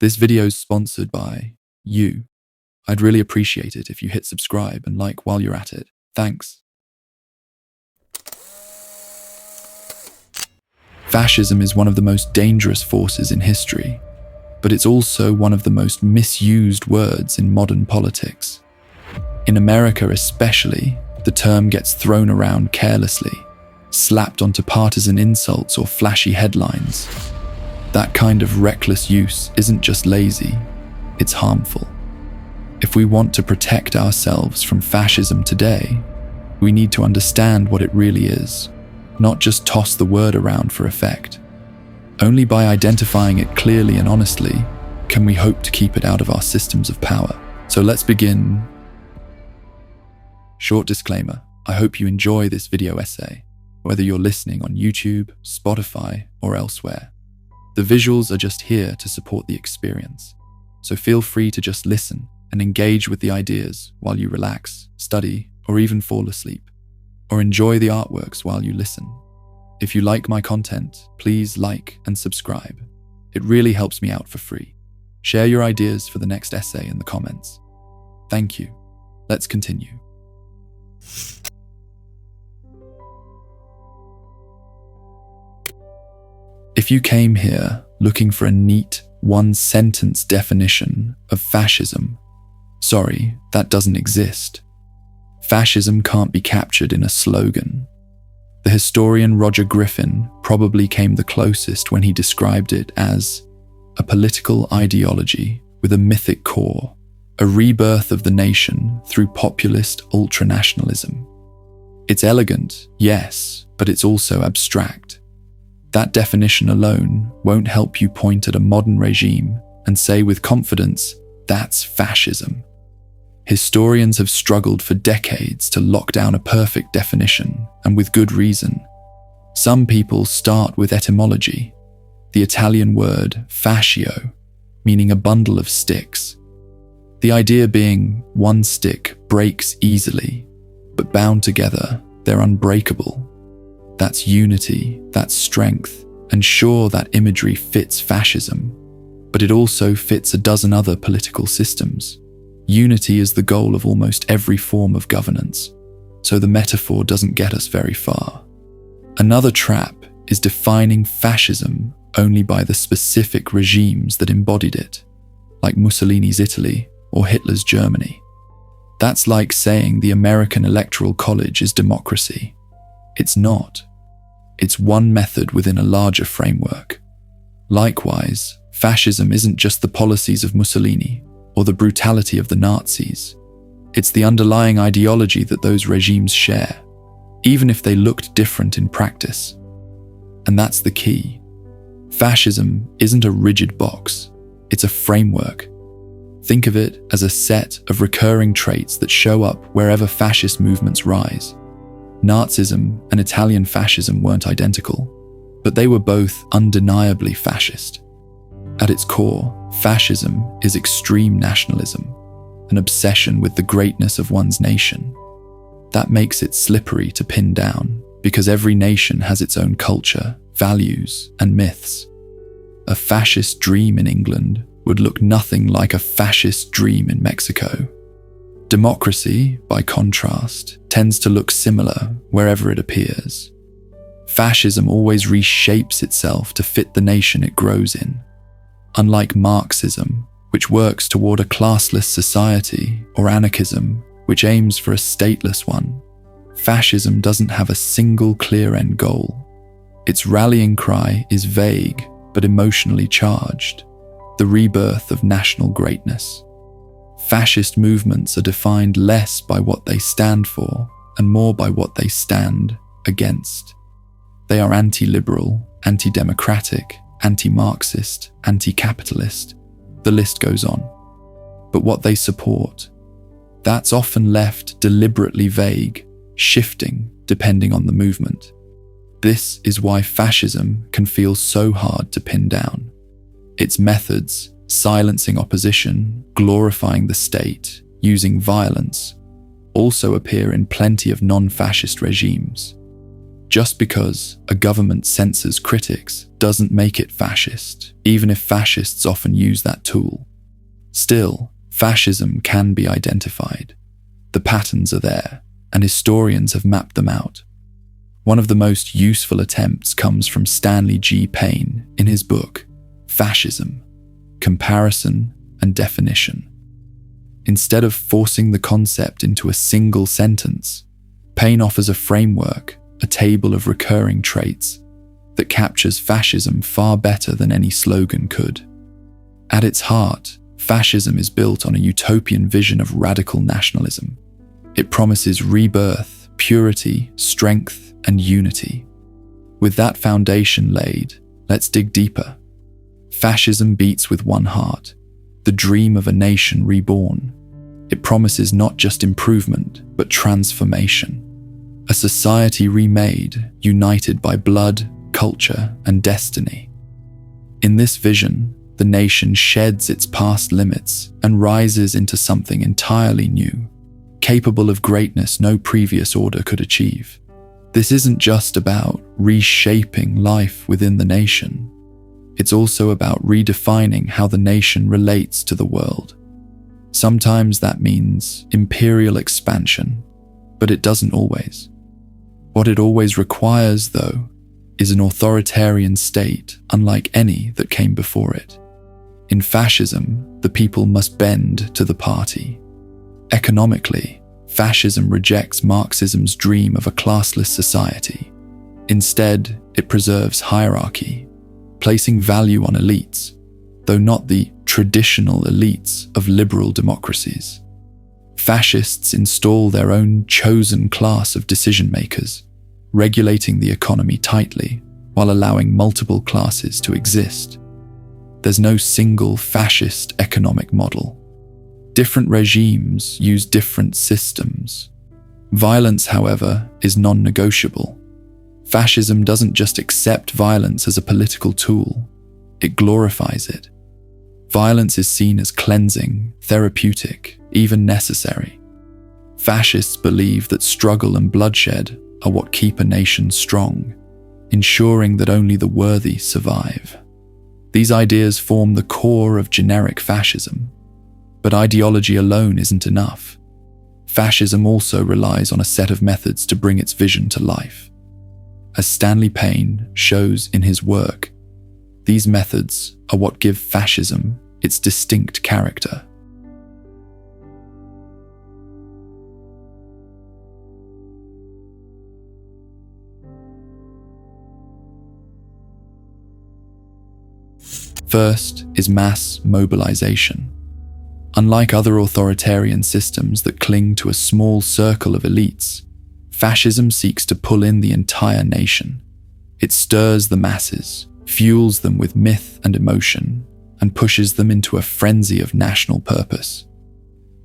This video is sponsored by you. I'd really appreciate it if you hit subscribe and like while you're at it. Thanks. Fascism is one of the most dangerous forces in history, but it's also one of the most misused words in modern politics. In America especially, the term gets thrown around carelessly, slapped onto partisan insults or flashy headlines. That kind of reckless use isn't just lazy, it's harmful. If we want to protect ourselves from fascism today, we need to understand what it really is, not just toss the word around for effect. Only by identifying it clearly and honestly can we hope to keep it out of our systems of power. So let's begin. Short disclaimer, I hope you enjoy this video essay, whether you're listening on YouTube, Spotify, or elsewhere. The visuals are just here to support the experience, so feel free to just listen and engage with the ideas while you relax, study, or even fall asleep, or enjoy the artworks while you listen. If you like my content, please like and subscribe. It really helps me out for free. Share your ideas for the next essay in the comments. Thank you. Let's continue. If you came here looking for a neat, one-sentence definition of fascism, sorry, that doesn't exist. Fascism can't be captured in a slogan. The historian Roger Griffin probably came the closest when he described it as a political ideology with a mythic core, a rebirth of the nation through populist ultranationalism. It's elegant, yes, but it's also abstract. That definition alone won't help you point at a modern regime and say with confidence, that's fascism. Historians have struggled for decades to lock down a perfect definition, and with good reason. Some people start with etymology, the Italian word fascio, meaning a bundle of sticks. The idea being one stick breaks easily, but bound together, they're unbreakable. That's unity, that's strength, and sure, that imagery fits fascism, but it also fits a dozen other political systems. Unity is the goal of almost every form of governance, so the metaphor doesn't get us very far. Another trap is defining fascism only by the specific regimes that embodied it, like Mussolini's Italy or Hitler's Germany. That's like saying the American Electoral College is democracy. It's not. It's one method within a larger framework. Likewise, fascism isn't just the policies of Mussolini or the brutality of the Nazis. It's the underlying ideology that those regimes share, even if they looked different in practice. And that's the key. Fascism isn't a rigid box, it's a framework. Think of it as a set of recurring traits that show up wherever fascist movements rise. Nazism and Italian fascism weren't identical, but they were both undeniably fascist. At its core, fascism is extreme nationalism, an obsession with the greatness of one's nation. That makes it slippery to pin down, because every nation has its own culture, values, and myths. A fascist dream in England would look nothing like a fascist dream in Mexico. Democracy, by contrast, tends to look similar wherever it appears. Fascism always reshapes itself to fit the nation it grows in. Unlike Marxism, which works toward a classless society, or anarchism, which aims for a stateless one, fascism doesn't have a single clear end goal. Its rallying cry is vague, but emotionally charged, the rebirth of national greatness. Fascist movements are defined less by what they stand for and more by what they stand against. They are anti-liberal, anti-democratic, anti-Marxist, anti-capitalist. The list goes on. But what they support, that's often left deliberately vague, shifting depending on the movement. This is why fascism can feel so hard to pin down. Its methods, silencing opposition, glorifying the state, using violence, also appear in plenty of non-fascist regimes. Just because a government censors critics doesn't make it fascist, even if fascists often use that tool. Still, fascism can be identified. The patterns are there, and historians have mapped them out. One of the most useful attempts comes from Stanley G. Payne in his book, Fascism, Comparison and Definition. Instead of forcing the concept into a single sentence, Payne offers a framework, a table of recurring traits, that captures fascism far better than any slogan could. At its heart, fascism is built on a utopian vision of radical nationalism. It promises rebirth, purity, strength, and unity. With that foundation laid, let's dig deeper. Fascism beats with one heart, the dream of a nation reborn. It promises not just improvement, but transformation. A society remade, united by blood, culture, and destiny. In this vision, the nation sheds its past limits and rises into something entirely new, capable of greatness no previous order could achieve. This isn't just about reshaping life within the nation. It's also about redefining how the nation relates to the world. Sometimes that means imperial expansion, but it doesn't always. What it always requires, though, is an authoritarian state unlike any that came before it. In fascism, the people must bend to the party. Economically, fascism rejects Marxism's dream of a classless society. Instead, it preserves hierarchy, placing value on elites, though not the traditional elites of liberal democracies. Fascists install their own chosen class of decision-makers, regulating the economy tightly while allowing multiple classes to exist. There's no single fascist economic model. Different regimes use different systems. Violence, however, is non-negotiable. Fascism doesn't just accept violence as a political tool, it glorifies it. Violence is seen as cleansing, therapeutic, even necessary. Fascists believe that struggle and bloodshed are what keep a nation strong, ensuring that only the worthy survive. These ideas form the core of generic fascism. But ideology alone isn't enough. Fascism also relies on a set of methods to bring its vision to life. As Stanley Payne shows in his work, these methods are what give fascism its distinct character. First is mass mobilization. Unlike other authoritarian systems that cling to a small circle of elites, fascism seeks to pull in the entire nation. It stirs the masses, fuels them with myth and emotion, and pushes them into a frenzy of national purpose.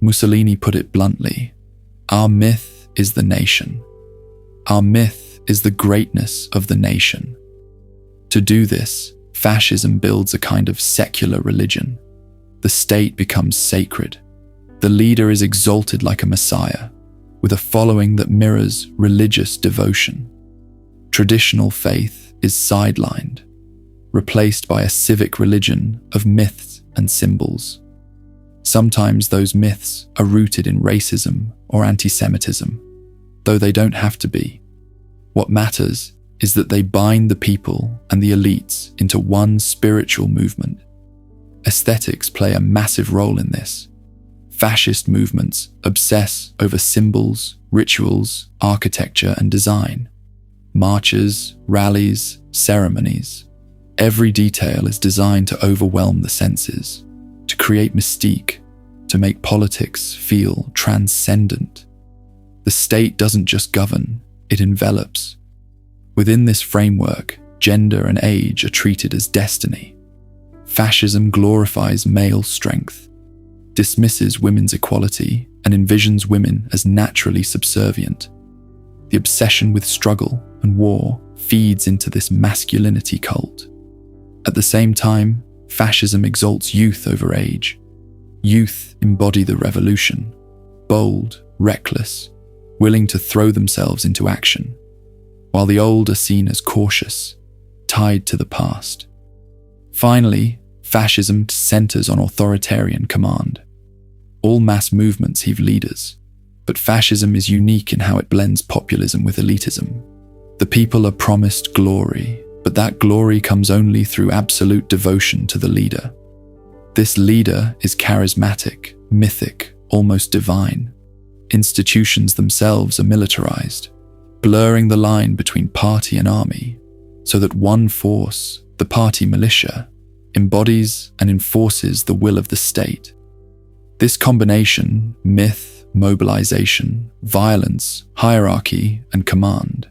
Mussolini put it bluntly, "Our myth is the nation. Our myth is the greatness of the nation." To do this, fascism builds a kind of secular religion. The state becomes sacred. The leader is exalted like a messiah, with a following that mirrors religious devotion. Traditional faith is sidelined, replaced by a civic religion of myths and symbols. Sometimes those myths are rooted in racism or anti-Semitism, though they don't have to be. What matters is that they bind the people and the elites into one spiritual movement. Aesthetics play a massive role in this. Fascist movements obsess over symbols, rituals, architecture, and design. Marches, rallies, ceremonies. Every detail is designed to overwhelm the senses, to create mystique, to make politics feel transcendent. The state doesn't just govern, it envelops. Within this framework, gender and age are treated as destiny. Fascism glorifies male strength, dismisses women's equality, and envisions women as naturally subservient. The obsession with struggle and war feeds into this masculinity cult. At the same time, fascism exalts youth over age. Youth embody the revolution, bold, reckless, willing to throw themselves into action. while the old are seen as cautious, tied to the past. Finally, fascism centers on authoritarian command. All mass movements have leaders, but fascism is unique in how it blends populism with elitism. The people are promised glory, but that glory comes only through absolute devotion to the leader. This leader is charismatic, mythic, almost divine. Institutions themselves are militarized, blurring the line between party and army, so that one force, the party militia, embodies and enforces the will of the state. This combination, myth, mobilization, violence, hierarchy, and command,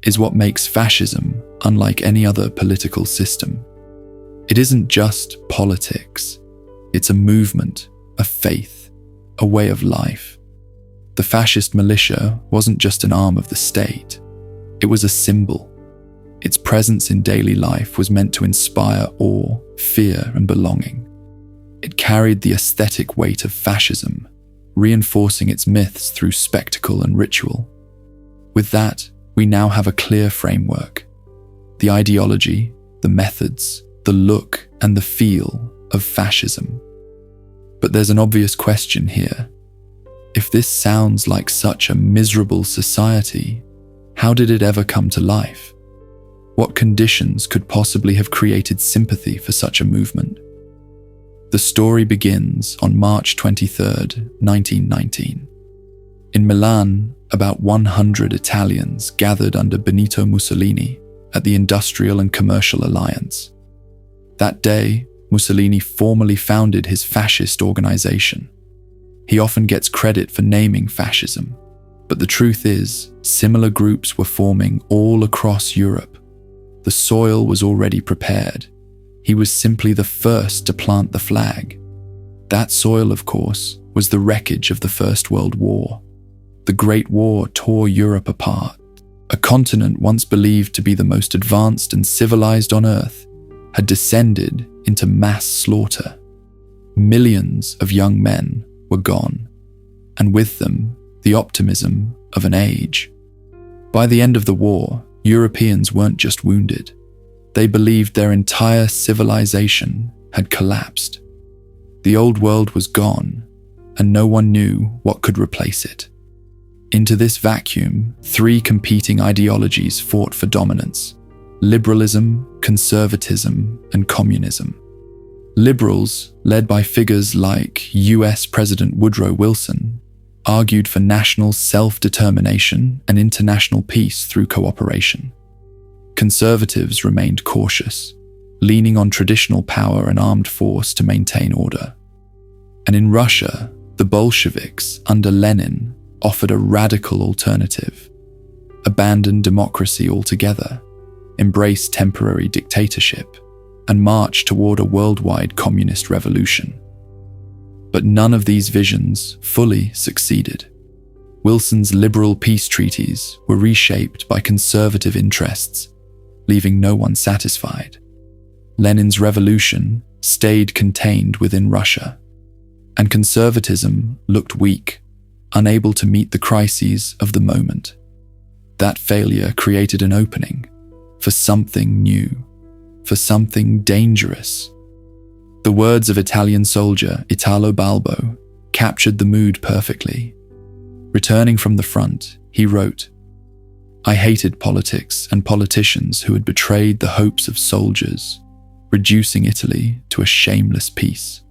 is what makes fascism unlike any other political system. It isn't just politics. It's a movement, a faith, a way of life. The fascist militia wasn't just an arm of the state. It was a symbol. Its presence in daily life was meant to inspire awe, fear, and belonging. It carried the aesthetic weight of fascism, reinforcing its myths through spectacle and ritual. With that, we now have a clear framework: the ideology, the methods, the look, and the feel of fascism. But there's an obvious question here. If this sounds like such a miserable society, how did it ever come to life? What conditions could possibly have created sympathy for such a movement? The story begins on March 23, 1919. In Milan, about 100 Italians gathered under Benito Mussolini at the Industrial and Commercial Alliance. That day, Mussolini formally founded his fascist organization. He often gets credit for naming fascism, but the truth is, similar groups were forming all across Europe. The soil was already prepared. He was simply the first to plant the flag. That soil, of course, was the wreckage of the First World War. The Great War tore Europe apart. A continent once believed to be the most advanced and civilized on Earth had descended into mass slaughter. Millions of young men were gone, and with them, the optimism of an age. By the end of the war, Europeans weren't just wounded. They believed their entire civilization had collapsed. The old world was gone, and no one knew what could replace it. Into this vacuum, three competing ideologies fought for dominance: liberalism, conservatism, and communism. Liberals, led by figures like US President Woodrow Wilson, argued for national self-determination and international peace through cooperation. Conservatives remained cautious, leaning on traditional power and armed force to maintain order. And in Russia, the Bolsheviks, under Lenin, offered a radical alternative: abandon democracy altogether, embrace temporary dictatorship, and march toward a worldwide communist revolution. But none of these visions fully succeeded. Wilson's liberal peace treaties were reshaped by conservative interests, leaving no one satisfied. Lenin's revolution stayed contained within Russia, and conservatism looked weak, unable to meet the crises of the moment. That failure created an opening for something new, for something dangerous. The words of Italian soldier Italo Balbo captured the mood perfectly. Returning from the front, he wrote, "I hated politics and politicians who had betrayed the hopes of soldiers, reducing Italy to a shameless peace.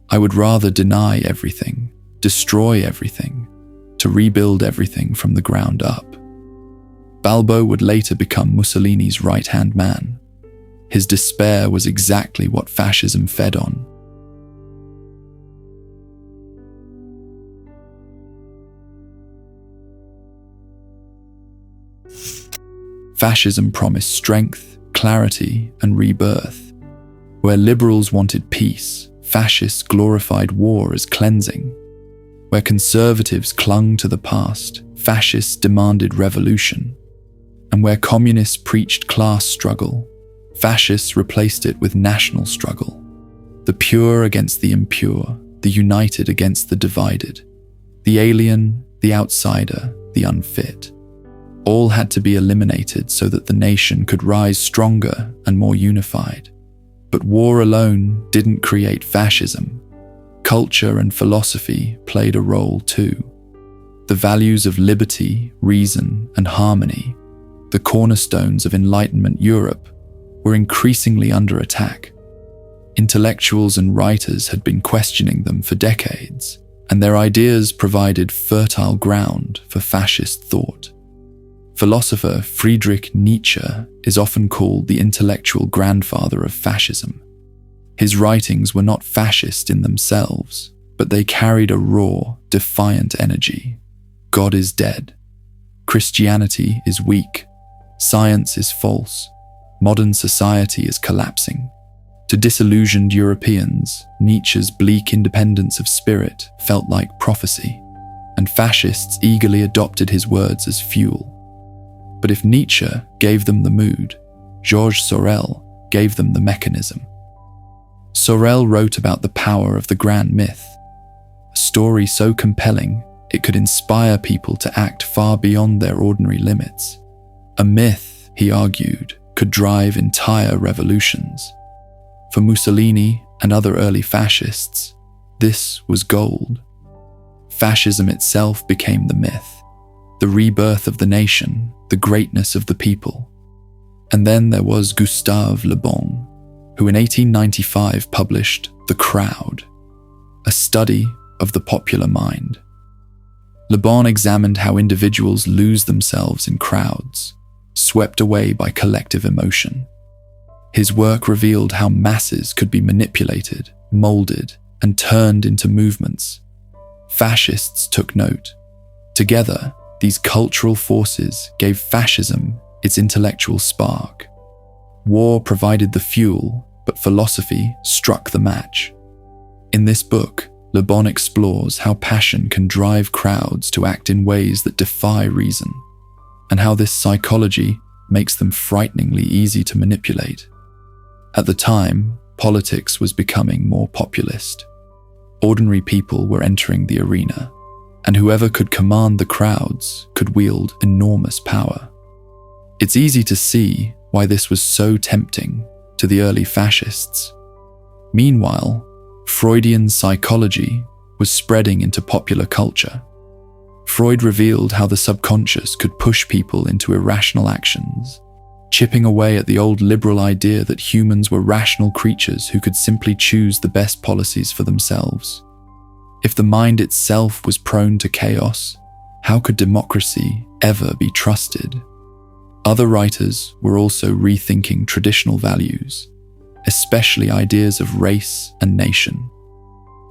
I would rather deny everything, destroy everything, to rebuild everything from the ground up." Balbo would later become Mussolini's right-hand man. His despair was exactly what fascism fed on. Fascism promised strength, clarity, and rebirth. Where liberals wanted peace, fascists glorified war as cleansing. Where conservatives clung to the past, fascists demanded revolution. And where communists preached class struggle, fascists replaced it with national struggle. The pure against the impure, the united against the divided, the alien, the outsider, the unfit. All had to be eliminated so that the nation could rise stronger and more unified. But war alone didn't create fascism. Culture and philosophy played a role too. The values of liberty, reason, and harmony, the cornerstones of Enlightenment Europe, were increasingly under attack. Intellectuals and writers had been questioning them for decades, and their ideas provided fertile ground for fascist thought. Philosopher Friedrich Nietzsche is often called the intellectual grandfather of fascism. His writings were not fascist in themselves, but they carried a raw, defiant energy. God is dead. Christianity is weak. Science is false. Modern society is collapsing. To disillusioned Europeans, Nietzsche's bleak independence of spirit felt like prophecy, and fascists eagerly adopted his words as fuel. But if Nietzsche gave them the mood, Georges Sorel gave them the mechanism. Sorel wrote about the power of the grand myth, a story so compelling it could inspire people to act far beyond their ordinary limits. A myth, he argued, could drive entire revolutions. For Mussolini and other early fascists, this was gold. Fascism itself became the myth, the rebirth of the nation, the greatness of the people. And then there was Gustave Le Bon, who in 1895 published The Crowd, a study of the popular mind. Le Bon examined how individuals lose themselves in crowds, swept away by collective emotion. His work revealed how masses could be manipulated, molded, and turned into movements. Fascists took note. Together, these cultural forces gave fascism its intellectual spark. War provided the fuel, but philosophy struck the match. In this book, Le Bon explores how passion can drive crowds to act in ways that defy reason, and how this psychology makes them frighteningly easy to manipulate. At the time, politics was becoming more populist. Ordinary people were entering the arena, and whoever could command the crowds could wield enormous power. It's easy to see why this was so tempting to the early fascists. Meanwhile, Freudian psychology was spreading into popular culture. Freud revealed how the subconscious could push people into irrational actions, chipping away at the old liberal idea that humans were rational creatures who could simply choose the best policies for themselves. If the mind itself was prone to chaos, how could democracy ever be trusted? Other writers were also rethinking traditional values, especially ideas of race and nation.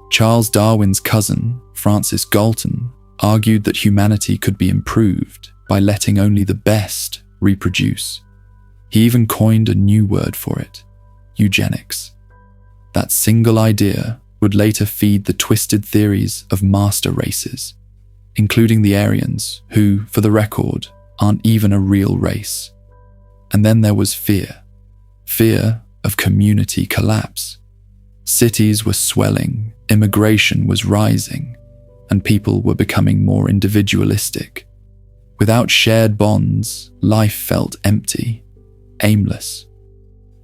Charles Darwin's cousin, Francis Galton, argued that humanity could be improved by letting only the best reproduce. He even coined a new word for it, eugenics. That single idea would later feed the twisted theories of master races, including the Aryans, who, for the record, aren't even a real race. And then there was fear. Fear of community collapse. Cities were swelling, immigration was rising, and people were becoming more individualistic. Without shared bonds, life felt empty, aimless.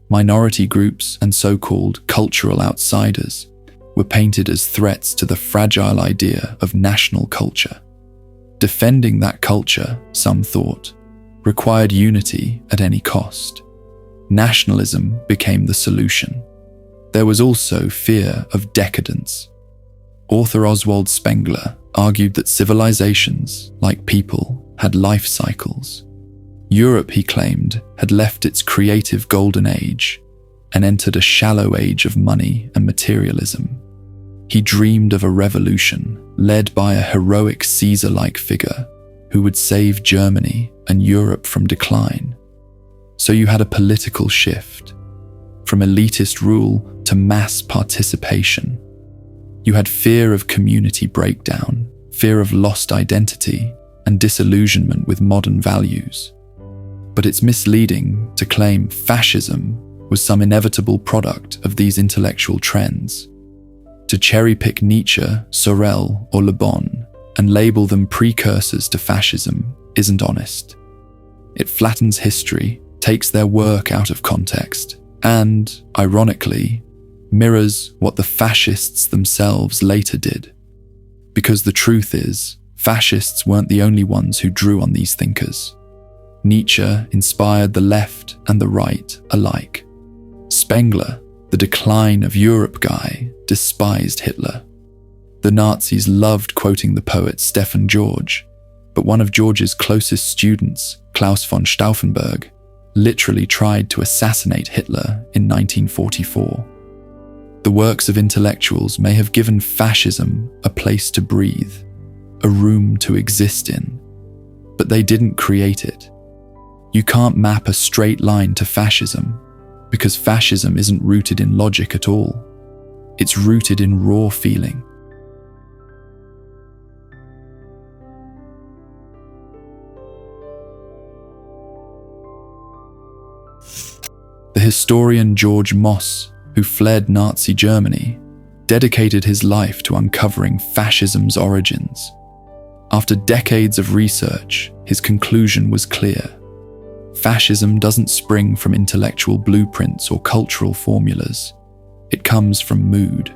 Minority groups and so-called cultural outsiders were painted as threats to the fragile idea of national culture. Defending that culture, some thought, required unity at any cost. Nationalism became the solution. There was also fear of decadence. Author Oswald Spengler argued that civilizations, like people, had life cycles. Europe, he claimed, had left its creative golden age and entered a shallow age of money and materialism. He dreamed of a revolution led by a heroic Caesar-like figure who would save Germany and Europe from decline. So you had a political shift, from elitist rule to mass participation. You had fear of community breakdown, fear of lost identity, and disillusionment with modern values. But it's misleading to claim fascism was some inevitable product of these intellectual trends. To cherry-pick Nietzsche, Sorel, or Le Bon and label them precursors to fascism isn't honest. It flattens history, takes their work out of context, and, ironically, mirrors what the fascists themselves later did. Because the truth is, fascists weren't the only ones who drew on these thinkers. Nietzsche inspired the left and the right alike. Spengler, the decline of Europe guy, despised Hitler. The Nazis loved quoting the poet Stefan George, but one of George's closest students, Klaus von Stauffenberg, literally tried to assassinate Hitler in 1944. The works of intellectuals may have given fascism a place to breathe, a room to exist in, but they didn't create it. You can't map a straight line to fascism, because fascism isn't rooted in logic at all. It's rooted in raw feeling. The historian George Moss, who fled Nazi Germany, dedicated his life to uncovering fascism's origins. After decades of research, his conclusion was clear. Fascism doesn't spring from intellectual blueprints or cultural formulas. It comes from mood.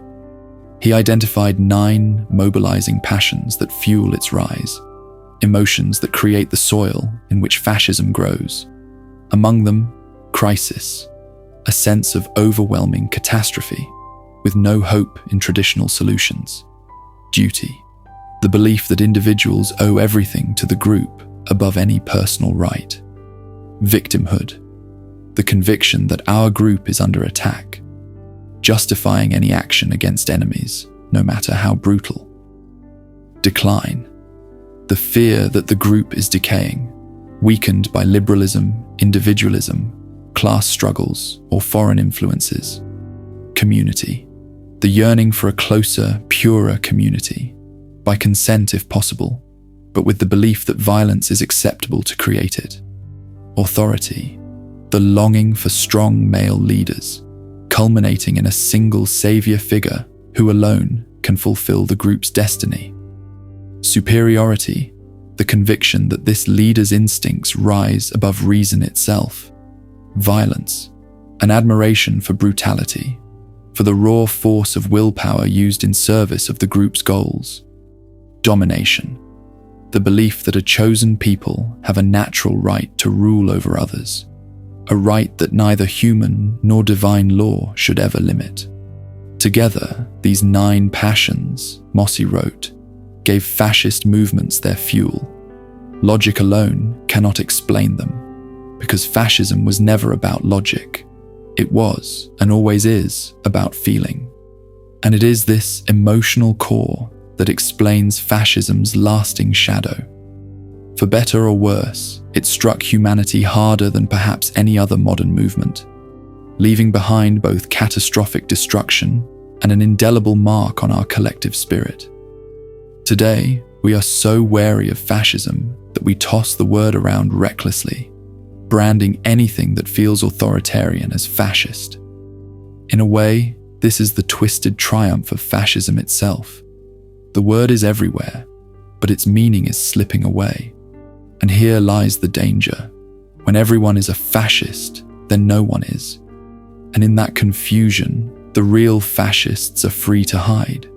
He identified 9 mobilizing passions that fuel its rise, emotions that create the soil in which fascism grows. Among them, crisis, a sense of overwhelming catastrophe, with no hope in traditional solutions. Duty, the belief that individuals owe everything to the group above any personal right. Victimhood, the conviction that our group is under attack, justifying any action against enemies, no matter how brutal. Decline, the fear that the group is decaying, weakened by liberalism, individualism, class struggles, or foreign influences. Community, the yearning for a closer, purer community, by consent if possible, but with the belief that violence is acceptable to create it. Authority, the longing for strong male leaders, culminating in a single savior figure who alone can fulfill the group's destiny. Superiority, the conviction that this leader's instincts rise above reason itself. Violence, an admiration for brutality, for the raw force of willpower used in service of the group's goals. Domination, the belief that a chosen people have a natural right to rule over others, a right that neither human nor divine law should ever limit. Together, these 9 passions, Mossy wrote, gave fascist movements their fuel. Logic alone cannot explain them, because fascism was never about logic. It was, and always is, about feeling. And it is this emotional core that explains fascism's lasting shadow. For better or worse, it struck humanity harder than perhaps any other modern movement, leaving behind both catastrophic destruction and an indelible mark on our collective spirit. Today, we are so wary of fascism that we toss the word around recklessly, branding anything that feels authoritarian as fascist. In a way, this is the twisted triumph of fascism itself. The word is everywhere, but its meaning is slipping away. And here lies the danger. When everyone is a fascist, then no one is. And in that confusion, the real fascists are free to hide.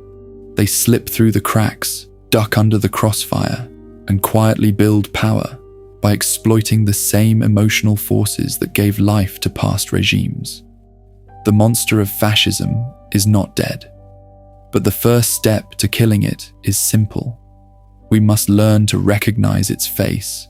They slip through the cracks, duck under the crossfire, and quietly build power by exploiting the same emotional forces that gave life to past regimes. The monster of fascism is not dead, but the first step to killing it is simple. We must learn to recognize its face